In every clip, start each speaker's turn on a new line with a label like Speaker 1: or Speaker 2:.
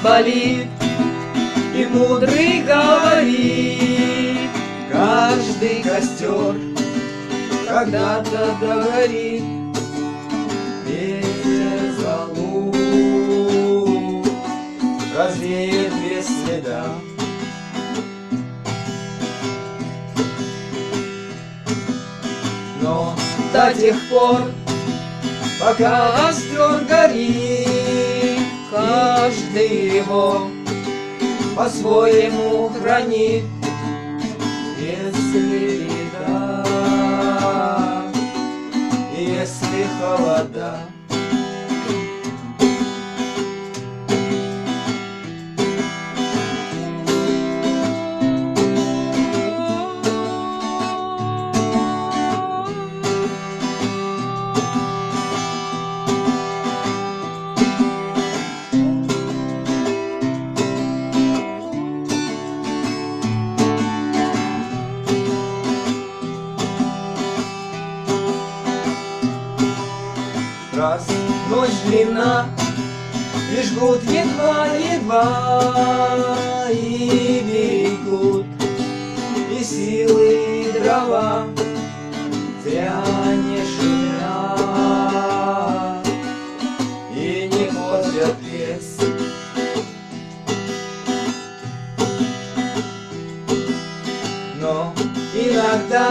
Speaker 1: болит, и мудрый говорит: каждый костер когда-то догорит. Ветер золу развеет без следа. Но до тех пор, пока костер горит, каждый его по-своему хранит. Если беда, если холода, раз ночь длинна, и жгут едва-едва, и берегут и силы, и дрова, зря не шумят и не возят лес. Но иногда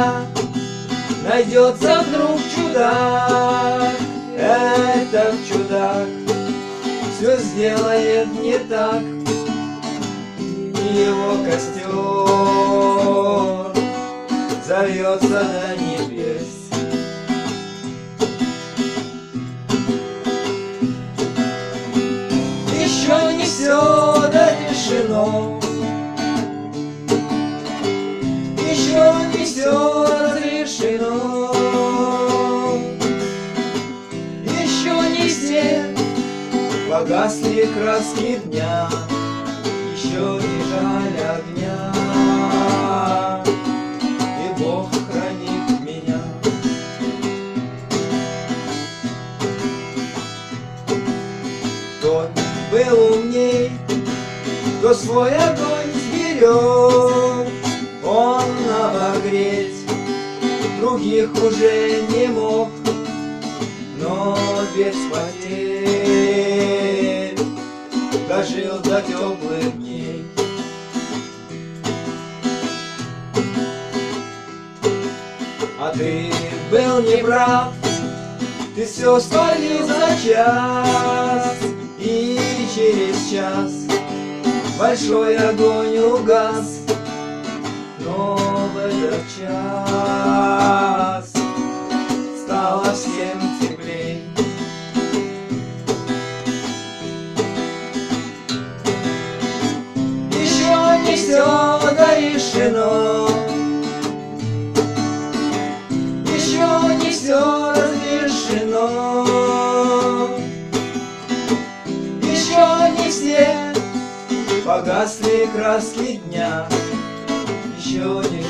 Speaker 1: найдется вдруг чудак. Этот чудак все сделает не так, и его костер зовется до небес. Еще не все дорешено, еще не все разрешено. Погасли краски дня, еще не жаль огня, и Бог хранит меня. Тот был умней, кто свой огонь сберег, он обогреть других уже не мог, но без потерь дожил до теплых дней. А ты был неправ, ты все спалил за час, и через час большой огонь угас. Но в этот час стало всем теплей. Не все дорешено, еще не все разрешено, еще не все погасли краски дня, еще не